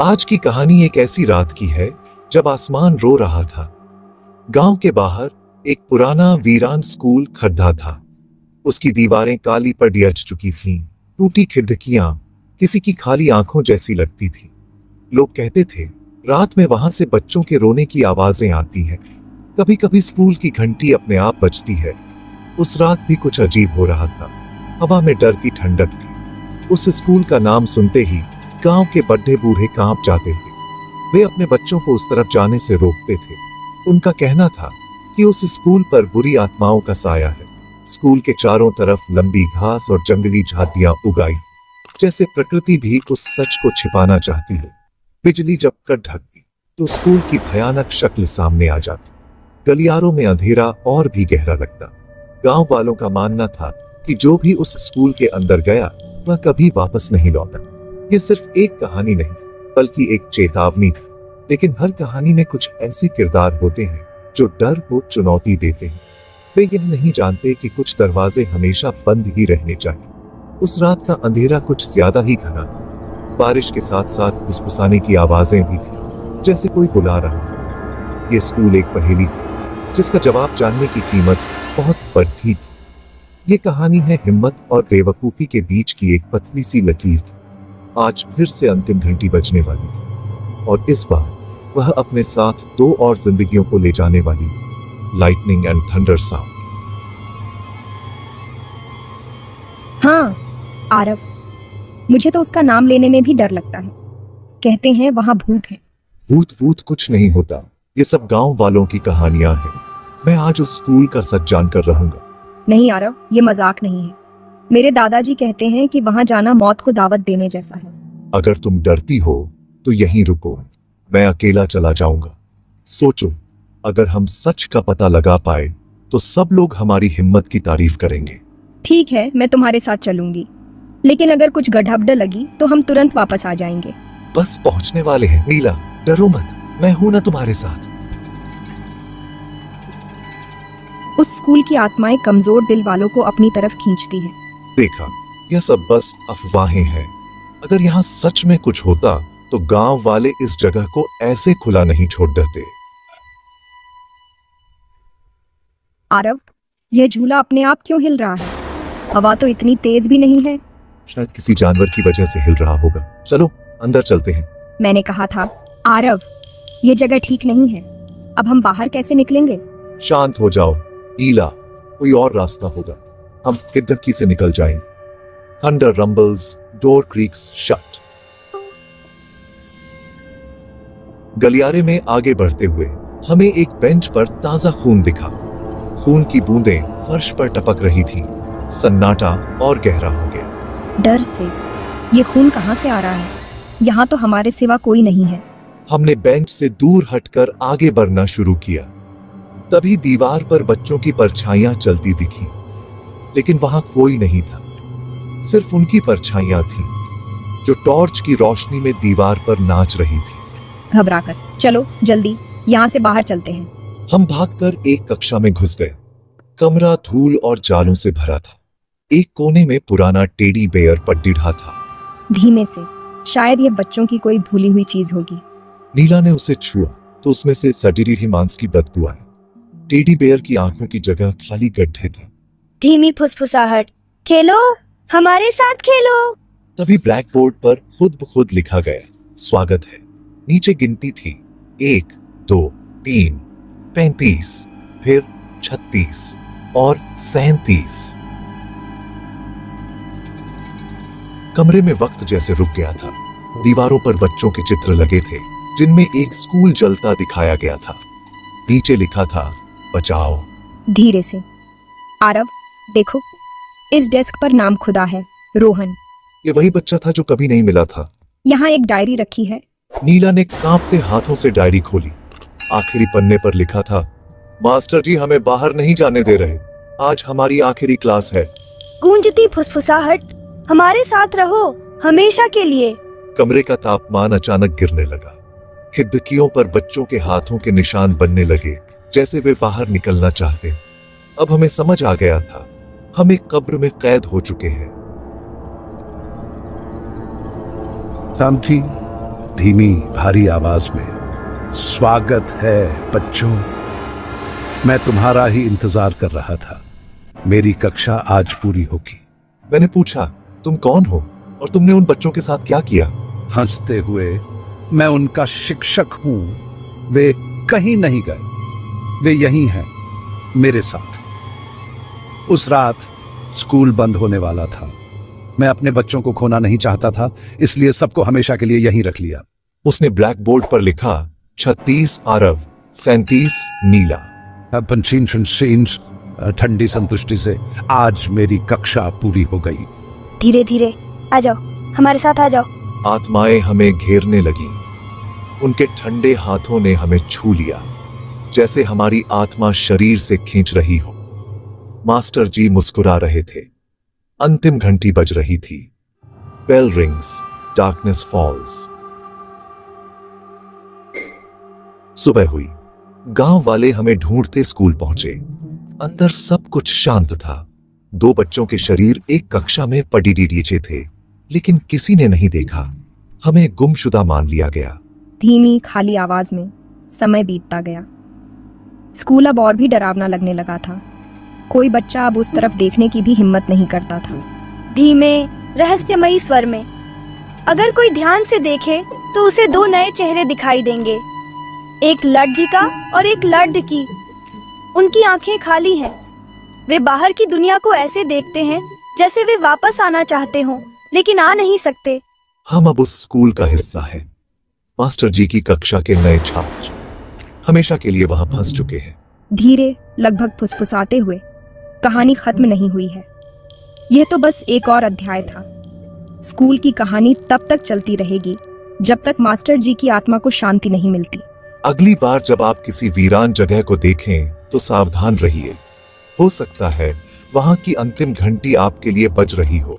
आज की कहानी एक ऐसी रात की है जब आसमान रो रहा था। गांव के बाहर एक पुराना वीरान स्कूल खड्डा था। उसकी दीवारें काली पड़ चुकी थीं, टूटी खिड़कियां किसी की खाली आंखों जैसी लगती थी। लोग कहते थे रात में वहां से बच्चों के रोने की आवाजें आती हैं। कभी कभी स्कूल की घंटी अपने आप बजती है। उस रात भी कुछ अजीब हो रहा था। हवा में डर की ठंडक थी। उस स्कूल का नाम सुनते ही गांव के बड्ढे बूढ़े कांप जाते थे। वे अपने बच्चों को उस तरफ जाने से रोकते थे। उनका कहना था कि उस स्कूल पर बुरी आत्माओं का साया है। स्कूल के चारों तरफ लंबी घास और जंगली झाड़ियां उगाई, जैसे प्रकृति भी उस सच को छिपाना चाहती है। बिजली जब कट ढकती तो स्कूल की भयानक शक्ल सामने आ जाती। गलियारों में अंधेरा और भी गहरा लगता। गांव वालों का मानना था कि जो भी उस स्कूल के अंदर गया वह कभी वापस नहीं लौटा। यह सिर्फ एक कहानी नहीं बल्कि एक चेतावनी थी। लेकिन हर कहानी में कुछ ऐसे किरदार होते हैं जो डर को चुनौती देते हैं। वे यह नहीं जानते कि कुछ दरवाजे हमेशा बंद ही रहने चाहिए। उस रात का अंधेरा कुछ ज्यादा ही घना था। बारिश के साथ साथ फुसफुसाने की आवाजें भी थी, जैसे कोई बुला रहा। यह स्कूल एक पहेली थी जिसका जवाब जानने की कीमत बहुत बढ़ी थी। ये कहानी है हिम्मत और बेवकूफी के बीच की एक पतली सी लकीर। आज फिर से अंतिम घंटी बजने वाली थी और इस बार वह अपने साथ दो और जिंदगियों को ले जाने वाली थी, लाइटनिंग एंड थंडर साउंड। हाँ आरव, मुझे तो उसका नाम लेने में भी डर लगता है। कहते हैं वहां भूत है। भूत वूत कुछ नहीं होता। ये सब गांव वालों की कहानियां हैं। मैं आज उस स्कूल का सच जानकर रहूंगा। नहीं आरव, ये मजाक नहीं है। मेरे दादाजी कहते हैं कि वहां जाना मौत को दावत देने जैसा है। अगर तुम डरती हो तो यहीं रुको, मैं अकेला चला जाऊंगा। सोचो, अगर हम सच का पता लगा पाए तो सब लोग हमारी हिम्मत की तारीफ करेंगे। ठीक है, मैं तुम्हारे साथ चलूंगी, लेकिन अगर कुछ गड़बड़ लगी तो हम तुरंत वापस आ जाएंगे। बस पहुंचने वाले हैं नीला, डरो मत, मैं हूं ना तुम्हारे साथ। उस स्कूल की आत्माएं कमजोर दिल वालों को अपनी तरफ खींचती है। देखा, यह सब बस अफवाहें हैं। अगर यहाँ सच में कुछ होता तो गांव वाले इस जगह को ऐसे खुला नहीं छोड़ देते। आरव, यह झूला अपने आप क्यों हिल रहा है? हवा तो इतनी तेज भी नहीं है। शायद किसी जानवर की वजह से हिल रहा होगा। चलो अंदर चलते हैं। मैंने कहा था आरव, ये जगह ठीक नहीं है। अब हम बाहर कैसे निकलेंगे? शांत हो जाओ नीला, कोई और रास्ता होगा। हम खिड़की से निकल जाएंगे। Thunder rumbles, door creaks shut. गलियारे में आगे बढ़ते हुए हमें एक बेंच पर ताजा खून दिखा। खून की बूंदें फर्श पर टपक रही थी। सन्नाटा और गहरा हो गया। डर से ये खून कहां से आ रहा है? यहाँ तो हमारे सिवा कोई नहीं है। हमने बेंच से दूर हटकर आगे बढ़ना शुरू किया। तभी दीवार पर बच्चों की परछाइयां चलती दिखीं, लेकिन वहां कोई नहीं था। सिर्फ उनकी परछाइयां थीं, जो टॉर्च की रोशनी में दीवार पर नाच रही थी। घबराकर चलो, जल्दी यहाँ से बाहर चलते हैं। हम भागकर एक कक्षा में घुस गए। कमरा धूल और जालों से भरा था। एक कोने में पुराना टेडी बेयर पड्डीढ़ा था। धीमे से, शायद ये बच्चों की कोई भूली हुई चीज होगी। नीला ने उसे छुआ तो उसमें से सड़ी हुई मांस की बदबू आई। टेडी बेयर की आंखों की जगह खाली गड्ढे थे। धीमी फुसफुसाहट, खेलो, हमारे साथ खेलो। तभी ब्लैक बोर्ड पर खुद ब खुद लिखा गया, स्वागत है। नीचे गिनती थी 1, 2, 3, 35, फिर 36 और 37। कमरे में वक्त जैसे रुक गया था। दीवारों पर बच्चों के चित्र लगे थे, जिनमें एक स्कूल जलता दिखाया गया था। नीचे लिखा था, बचाओ। धीरे से। आरव, देखो, इस डेस्क पर नाम खुदा है, रोहन। ये वही बच्चा था जो कभी नहीं मिला था। यहाँ एक डायरी रखी है। नीला ने कांपते हाथों से डायरी खोली। आखिरी पन्ने पर लिखा था, मास्टर जी हमें बाहर नहीं जाने दे रहे। आज हमारी आखिरी क्लास है। गूंजती फुसफुसाहट, हमारे साथ रहो हमेशा के लिए। कमरे का तापमान अचानक गिरने लगा। खिड़कियों पर बच्चों के हाथों के निशान बनने लगे, जैसे वे बाहर निकलना चाहते। अब हमें समझ आ गया था, हम एक कब्र में कैद हो चुके हैं। शांति, धीमी भारी आवाज में, स्वागत है बच्चों। मैं तुम्हारा ही इंतजार कर रहा था। मेरी कक्षा आज पूरी होगी। मैंने पूछा, तुम कौन हो और तुमने उन बच्चों के साथ क्या किया? हंसते हुए, मैं उनका शिक्षक हूं। वे कहीं नहीं गए, वे यहीं हैं मेरे साथ। उस रात स्कूल बंद होने वाला था। मैं अपने बच्चों को खोना नहीं चाहता था, इसलिए सबको हमेशा के लिए यहीं रख लिया। उसने ब्लैक बोर्ड पर लिखा 36 आरव 37 नीला। ठंडी संतुष्टि से आज मेरी कक्षा पूरी हो गई। धीरे धीरे आ जाओ, हमारे साथ आ जाओ। आत्माएं हमें घेरने लगी। उनके ठंडे हाथों ने हमें छू लिया, जैसे हमारी आत्मा शरीर से खींच रही हो। मास्टर जी मुस्कुरा रहे थे। अंतिम घंटी बज रही थी। Bell rings, darkness falls. सुबह हुई। गांव वाले हमें ढूंढते स्कूल पहुंचे। अंदर सब कुछ शांत था। 2 बच्चों के शरीर एक कक्षा में पड़ीडीडीचे थे, लेकिन किसी ने नहीं देखा। हमें गुमशुदा मान लिया गया। धीमी खाली आवाज में समय बीतता गया। स्कूल अब और भी डरावना लगने लगा था। कोई बच्चा अब उस तरफ देखने की भी हिम्मत नहीं करता था। धीमे रहस्यमयी स्वर में, अगर कोई ध्यान से देखे तो उसे 2 नए चेहरे दिखाई देंगे, एक लड़की का और एक लड़की। उनकी आंखें खाली हैं। वे बाहर की दुनिया को ऐसे देखते हैं जैसे वे वापस आना चाहते हों, लेकिन आ नहीं सकते। हम अब उस स्कूल का हिस्सा हैं। मास्टर जी की कक्षा के नए छात्र हमेशा के लिए वहां फंस चुके हैं। धीरे, लगभग फुसफुसाते हुए, कहानी खत्म नहीं हुई है। यह तो बस एक और अध्याय था। स्कूल की कहानी तब तक चलती रहेगी जब तक मास्टर जी की आत्मा को शांति नहीं मिलती। अगली बार जब आप किसी वीरान जगह को देखें तो सावधान रहिए। हो सकता है वहां की अंतिम घंटी आपके लिए बज रही हो।